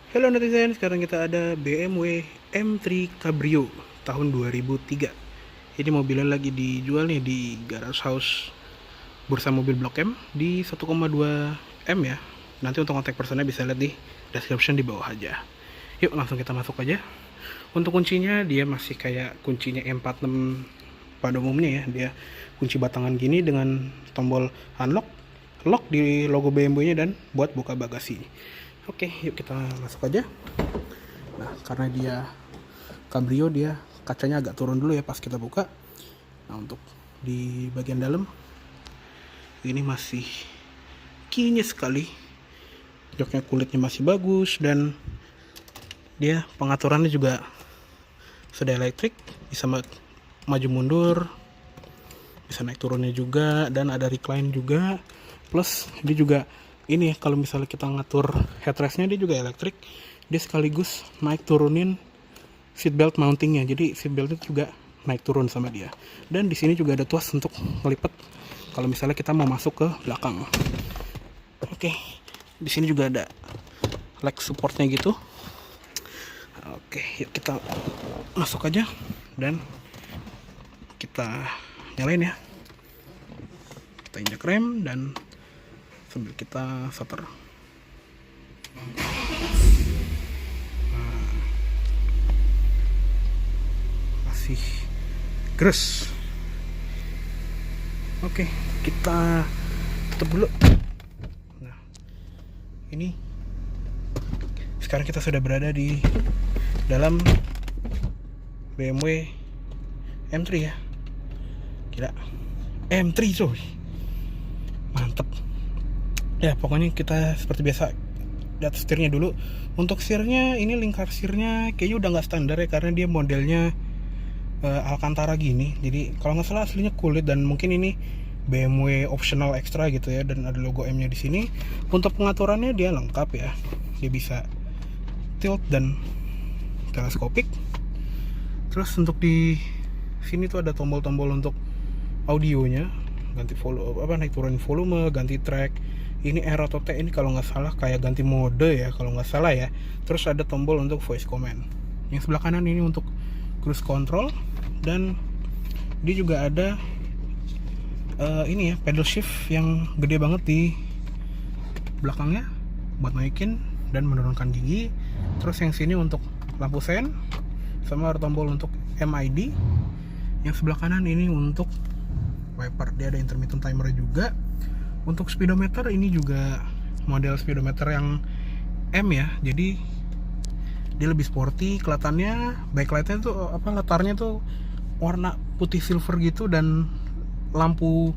Halo netizen, sekarang kita ada BMW M3 Cabrio tahun 2003. Ini mobilnya lagi dijual nih di Garage House Bursa Mobil Blok M di 1,2 M ya. Nanti untuk kontak personnya bisa lihat di description di bawah aja. Yuk langsung kita masuk aja. Untuk kuncinya dia masih kayak kuncinya M46 pada umumnya ya. Dia kunci batangan gini dengan tombol unlock, lock di logo BMW-nya dan buat buka bagasi. Oke, yuk kita masuk aja. Nah, karena dia Cabrio, dia kacanya agak turun dulu ya pas kita buka. Nah, untuk di bagian dalam ini masih kinyis sekali. Joknya kulitnya masih bagus dan dia pengaturannya juga sudah elektrik, bisa maju mundur, bisa naik turunnya juga, dan ada recline juga. Plus dia juga ini kalau misalnya kita ngatur headrestnya, dia juga elektrik. Dia sekaligus naik turunin seatbelt mountingnya, jadi seatbeltnya juga naik turun sama dia. Dan di sini juga ada tuas untuk melipet kalau misalnya kita mau masuk ke belakang. Oke, di sini juga ada leg supportnya gitu. Oke, yuk kita masuk aja dan kita nyalain ya. Kita injak rem dan sambil kita starter. Masih gres. Oke, kita tutup dulu. Nah, ini sekarang kita sudah berada di dalam BMW M3 ya. Gila, M3 coy, mantep ya. Pokoknya kita seperti biasa lihat setirnya dulu. Untuk setirnya ini lingkar setirnya kayaknya udah nggak standar ya, karena dia modelnya Alcantara gini. Jadi kalau nggak salah aslinya kulit, dan mungkin ini BMW optional extra gitu ya, dan ada logo M nya di sini. Untuk pengaturannya dia lengkap ya, dia bisa tilt dan teleskopik. Terus untuk di sini tuh ada tombol-tombol untuk audionya, ganti volume, naik turun volume, ganti track. Ini R atau T, ini kalau nggak salah kayak ganti mode ya kalau nggak salah ya. Terus ada tombol untuk voice command. Yang sebelah kanan ini untuk cruise control, dan dia juga ada ini ya, pedal shift yang gede banget di belakangnya buat naikin dan menurunkan gigi. Terus yang sini untuk lampu sen, sama ada tombol untuk MID. Yang sebelah kanan ini untuk wiper, dia ada intermittent timer juga. Untuk speedometer ini juga model speedometer yang M ya, jadi dia lebih sporty kelihatannya. Backlightnya tuh latarnya tuh warna putih silver gitu, dan lampu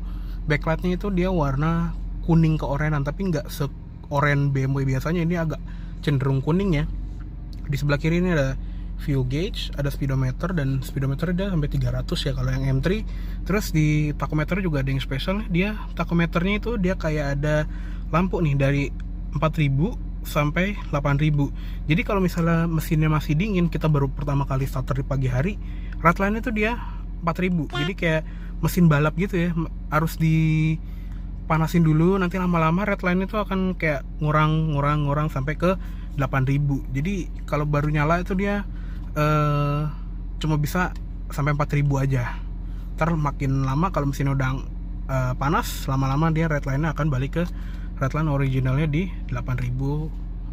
backlightnya itu dia warna kuning ke orenan, tapi nggak se-oren BMW biasanya, ini agak cenderung kuning ya. Di sebelah kiri ini ada fuel gauge, ada speedometer, dan speedometer dia sampai 300 ya kalau yang M3. Terus di tachometer juga ada yang spesial. Dia tachometernya itu dia kayak ada lampu nih dari 4000 sampai 8000. Jadi kalau misalnya mesinnya masih dingin, kita baru pertama kali starter di pagi hari, redline itu dia 4000. Jadi kayak mesin balap gitu ya, harus dipanasin dulu, nanti lama-lama redline itu akan kayak ngurang sampai ke 8000. Jadi kalau baru nyala itu dia cuma bisa sampai 4000 aja. Ntar makin lama kalau mesinnya udah panas, lama-lama dia redline-nya akan balik ke redline originalnya di 8000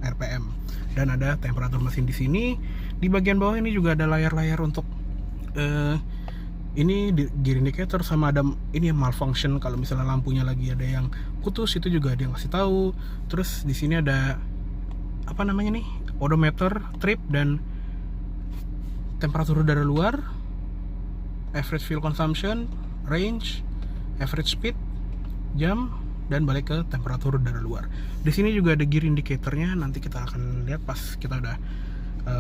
rpm. Dan ada temperatur mesin di sini. Di bagian bawah ini juga ada layar-layar untuk ini gear indicator, sama ada ini malfunction kalau misalnya lampunya lagi ada yang putus, itu juga dia ngasih tahu. Terus di sini ada apa namanya nih, odometer, trip, dan temperatur udara luar, average fuel consumption, range, average speed, jam, dan balik ke temperatur udara luar. Di sini juga ada gear indicatornya, nanti kita akan lihat pas kita udah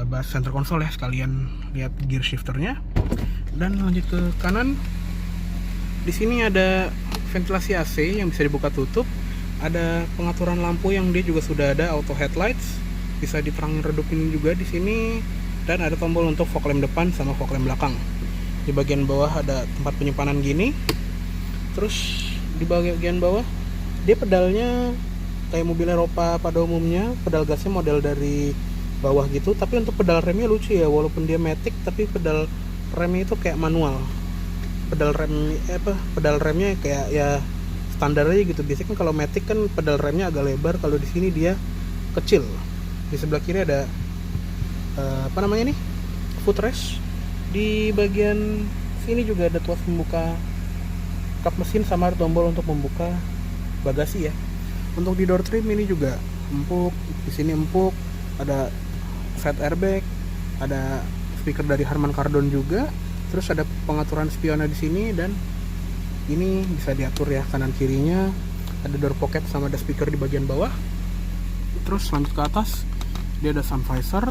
bahas center console ya, sekalian lihat gear shifternya. Dan lanjut ke kanan, di sini ada ventilasi AC yang bisa dibuka tutup, ada pengaturan lampu yang dia juga sudah ada auto headlights, bisa diterangin redupin juga di sini, dan ada tombol untuk fog lamp depan sama fog lamp belakang. Di bagian bawah ada tempat penyimpanan gini. Terus di bagian bawah dia pedalnya kayak mobil Eropa pada umumnya, pedal gasnya model dari bawah gitu. Tapi untuk pedal remnya lucu ya, walaupun dia matic tapi pedal remnya itu kayak manual. Pedal remnya kayak ya standar aja gitu. Biasanya kan kalau matic kan pedal remnya agak lebar, kalau di sini dia kecil. Di sebelah kiri ada footrest. Di bagian sini juga ada tuas pembuka kap mesin sama tombol untuk membuka bagasi ya. Untuk di door trim ini juga empuk, di sini empuk, ada side airbag, ada speaker dari Harman Kardon juga, terus ada pengaturan spionnya di sini, dan ini bisa diatur ya kanan kirinya, ada door pocket sama ada speaker di bagian bawah. Terus lanjut ke atas, dia ada sun visor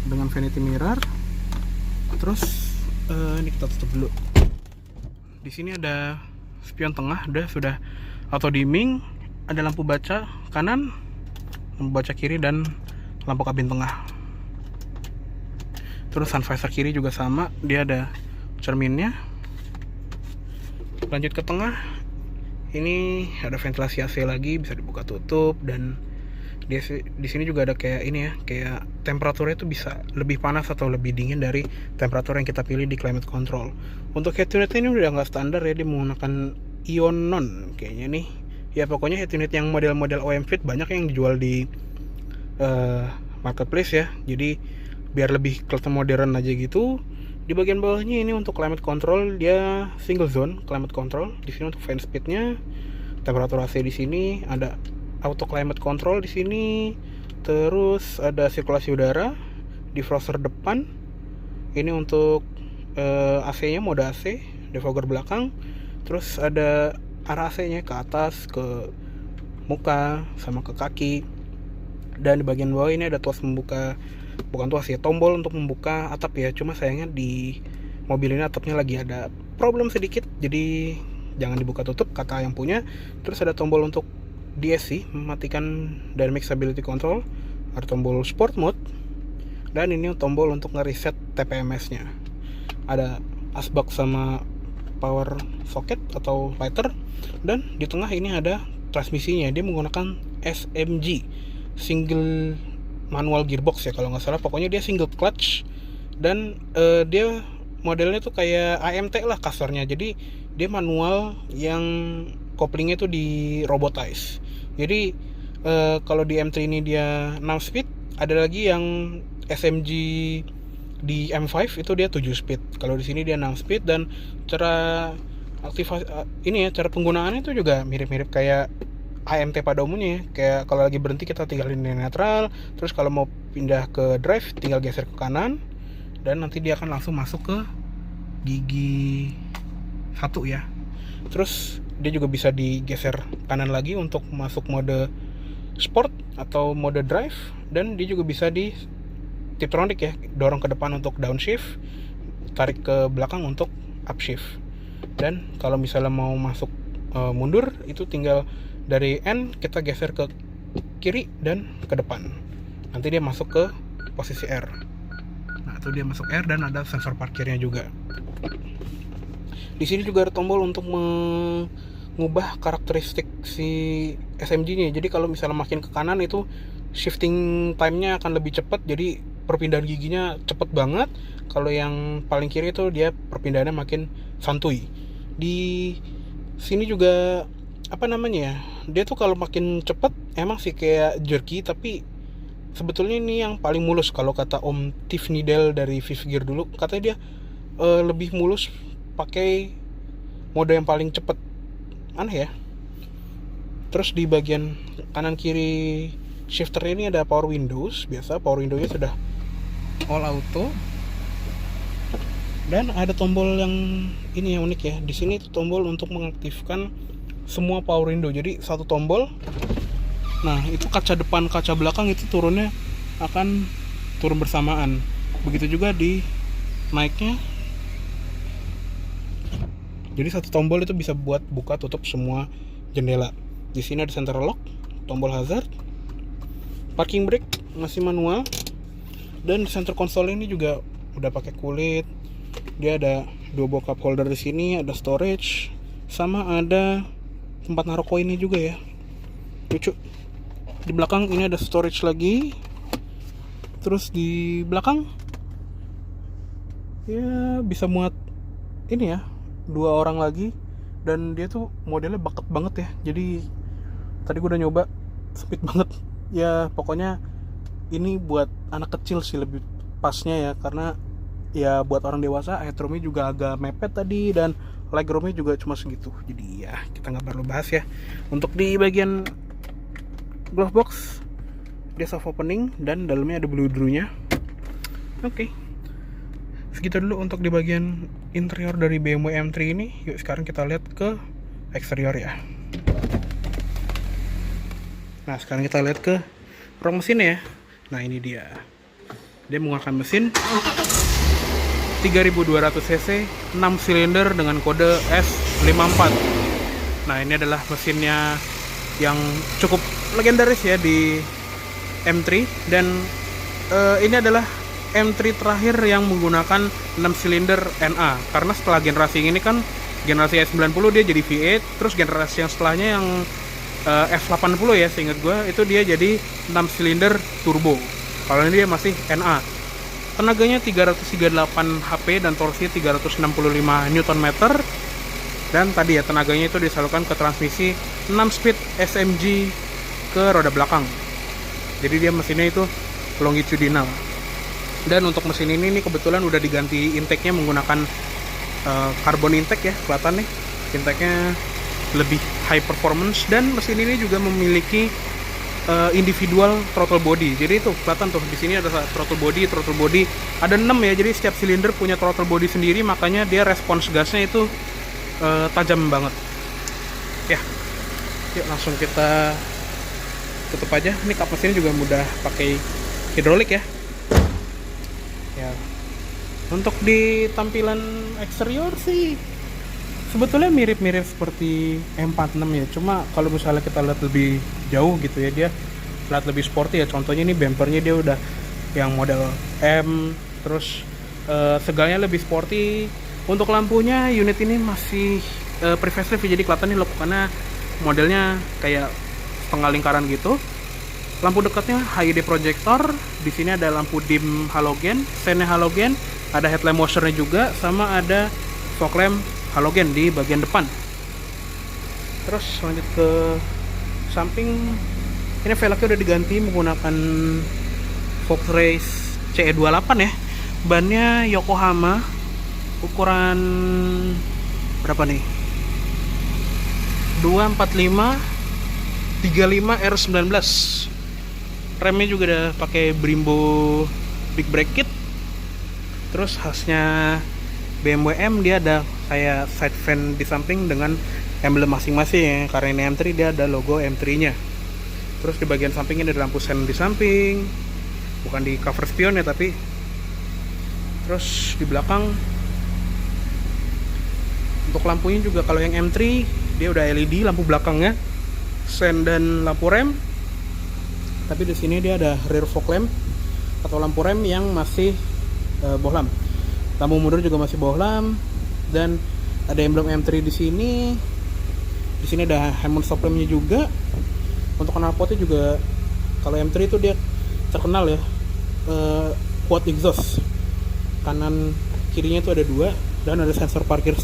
dengan vanity mirror. Terus ini kita tutup dulu. Di sini ada spion tengah, sudah auto dimming, ada lampu baca kanan, lampu baca kiri, dan lampu kabin tengah. Terus sun visor kiri juga sama, dia ada cerminnya. Lanjut ke tengah, ini ada ventilasi AC lagi, bisa dibuka tutup, dan di sini juga ada kayak ini ya, kayak temperaturnya itu bisa lebih panas atau lebih dingin dari temperatur yang kita pilih di climate control. Untuk head unit ini udah nggak standar ya, dia menggunakan Ionon kayaknya nih. Ya pokoknya head unit yang model-model OM Fit banyak yang dijual di marketplace ya. Jadi biar lebih kelihatan modern aja gitu. Di bagian bawahnya ini untuk climate control, dia single zone climate control. Di sini untuk fan speednya, temperatur AC di sini, ada auto climate control di sini, terus ada sirkulasi udara, defroster depan. Ini untuk AC-nya mode AC, defogger belakang. Terus ada arah AC-nya ke atas, ke muka, sama ke kaki. Dan di bagian bawah ini ada tuas membuka, bukan tuas ya, tombol untuk membuka atap ya. Cuma sayangnya di mobil ini atapnya lagi ada problem sedikit, jadi jangan dibuka tutup kata yang punya. Terus ada tombol untuk DSC, mematikan dynamic stability control, ada tombol sport mode, dan ini tombol untuk ngereset TPMS nya. Ada asbak sama power socket atau lighter, dan di tengah ini ada transmisinya. Dia menggunakan SMG, single manual gearbox ya kalau nggak salah. Pokoknya dia single clutch, dan dia modelnya tuh kayak AMT lah kasarnya. Jadi dia manual yang koplingnya tuh di robotize. Jadi kalau di M3 ini dia 6 speed, ada lagi yang SMG di M5 itu dia 7 speed. Kalau di sini dia 6 speed, dan cara aktivasi cara penggunaannya itu juga mirip-mirip kayak AMT pada umumnya. Kayak kalau lagi berhenti kita tinggalin di netral, terus kalau mau pindah ke drive tinggal geser ke kanan, dan nanti dia akan langsung masuk ke gigi 1 ya. Terus dia juga bisa digeser kanan lagi untuk masuk mode sport atau mode drive, dan dia juga bisa di Tiptronic ya, dorong ke depan untuk downshift, tarik ke belakang untuk upshift. Dan kalau misalnya mau masuk mundur, itu tinggal dari N kita geser ke kiri dan ke depan. Nanti dia masuk ke posisi R. Nah, itu dia masuk R, dan ada sensor parkirnya juga. Di sini juga ada tombol untuk mengubah karakteristik si SMG-nya. Jadi kalau misalnya makin ke kanan itu shifting time-nya akan lebih cepat, jadi perpindahan giginya cepet banget. Kalau yang paling kiri itu dia perpindahannya makin santuy. Di sini juga dia tuh kalau makin cepet emang sih kayak jerky, tapi sebetulnya ini yang paling mulus. Kalau kata Om Tiff Needle dari Fifth Gear dulu, katanya dia lebih mulus pakai mode yang paling cepet. Aneh ya. Terus di bagian kanan kiri shifter ini ada power windows. Biasa power windownya sudah all auto. Dan ada tombol yang ini yang unik ya. Di sini tombol untuk mengaktifkan semua power window. Jadi satu tombol. Nah, itu kaca depan, kaca belakang itu turunnya akan turun bersamaan. Begitu juga di naiknya. Jadi satu tombol itu bisa buat buka tutup semua jendela. Di sini ada center lock, tombol hazard, parking brake masih manual, dan center console ini juga udah pakai kulit. Dia ada 2 buah cup holder di sini, ada storage, sama ada tempat naruh koinnya juga ya. Lucu. Di belakang ini ada storage lagi. Terus di belakang ya bisa muat ini ya, 2 orang lagi. Dan dia tuh modelnya bucket banget ya. Jadi tadi gue udah nyoba, sempit banget. Ya pokoknya ini buat anak kecil sih lebih pasnya ya, karena ya buat orang dewasa headroomnya juga agak mepet tadi, dan legroomnya juga cuma segitu. Jadi ya kita nggak perlu bahas ya. Untuk di bagian glove box dia soft opening dan dalamnya ada bludrunya. Oke. Segitu dulu untuk di bagian interior dari BMW M3 ini. Yuk sekarang kita lihat ke eksterior ya. Nah sekarang kita lihat ke ruang mesin ya. Nah ini dia. Dia menggunakan mesin 3200 cc 6 silinder dengan kode S54. Nah ini adalah mesinnya yang cukup legendaris ya di M3. Dan ini adalah M3 terakhir yang menggunakan 6 silinder NA, karena setelah generasi ini kan generasi S90 dia jadi V8, terus generasi yang setelahnya yang F80 ya seingat gue itu dia jadi 6 silinder turbo. Kalau ini dia masih NA. Tenaganya 338 HP dan torsi 365 Nm. Dan tadi ya tenaganya itu disalurkan ke transmisi 6 speed SMG ke roda belakang. Jadi dia mesinnya itu longitudinal. Dan untuk mesin ini kebetulan udah diganti intake-nya menggunakan carbon intake ya, kelihatan nih intake-nya lebih high performance. Dan mesin ini juga memiliki individual throttle body. Jadi itu kelihatan tuh di sini ada throttle body ada 6 ya. Jadi setiap silinder punya throttle body sendiri, makanya dia respons gasnya itu tajam banget. Ya, yuk langsung kita tutup aja. Ini kap mesinnya juga mudah pakai hidrolik ya. Ya, untuk di tampilan eksterior sih sebetulnya mirip-mirip seperti M46 ya. Cuma kalau misalnya kita lihat lebih jauh gitu ya, dia lihat lebih sporty ya. Contohnya ini bumpernya dia udah yang model M, terus segalanya lebih sporty. Untuk lampunya unit ini masih pre-facelift, jadi kelihatan nih lekukannya modelnya kayak setengah lingkaran gitu. Lampu dekatnya HID projector. Di sini ada lampu dim halogen, senne halogen, ada headlamp washernya juga, sama ada fog lamp halogen di bagian depan. Terus lanjut ke samping. Ini velgnya udah diganti menggunakan Fox Race CE28 ya. Bannya Yokohama ukuran berapa nih? 245 35 R19. Remnya juga udah pakai Brembo big brake kit. Terus khasnya BMW M, dia ada kayak side fan di samping dengan emblem masing-masing ya. Karena ini M3 dia ada logo M3 nya. Terus di bagian sampingnya ada lampu sen di samping, bukan di cover spion ya tapi. Terus di belakang untuk lampunya juga kalau yang M3 dia udah LED lampu belakangnya, sen dan lampu rem. Tapi di sini dia ada rear fog lamp atau lampu rem yang masih bohlam. Lampu mundur juga masih bohlam, dan ada emblem M3 di sini. Di sini ada Hammond stop lampnya juga. Untuk knalpotnya juga kalau M3 itu dia terkenal ya quad exhaust. Kanan kirinya itu ada 2 dan ada sensor parkir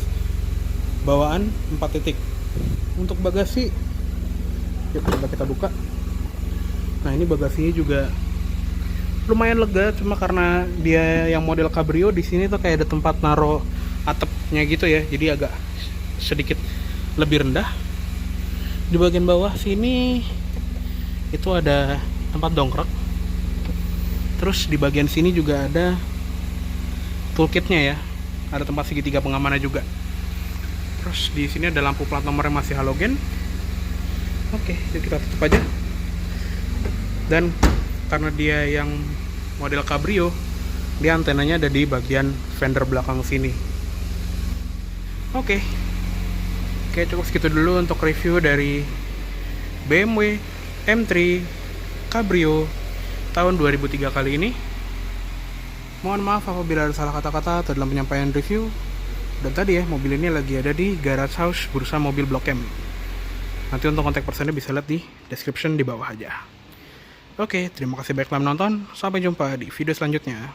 bawaan 4 titik. Untuk bagasi, yuk coba kita buka. Nah ini bagasinya juga lumayan lega, cuma karena dia yang model Cabrio di sini tuh kayak ada tempat naro atapnya gitu ya, jadi agak sedikit lebih rendah. Di bagian bawah sini itu ada tempat dongkrak. Terus di bagian sini juga ada toolkitnya ya, ada tempat segitiga pengamannya juga. Terus di sini ada lampu plat nomor yang masih halogen. Oke, yuk kita tutup aja. Dan karena dia yang model Cabrio, dia antenanya ada di bagian fender belakang sini. Oke, cukup segitu dulu untuk review dari BMW M3 Cabrio tahun 2003 kali ini. Mohon maaf apabila ada salah kata-kata atau dalam penyampaian review. Dan tadi ya, mobil ini lagi ada di Garage House Bursa Mobil Blok M. Nanti untuk kontak personnya bisa lihat di description di bawah aja. Oke, terima kasih banyak telah menonton. Sampai jumpa di video selanjutnya.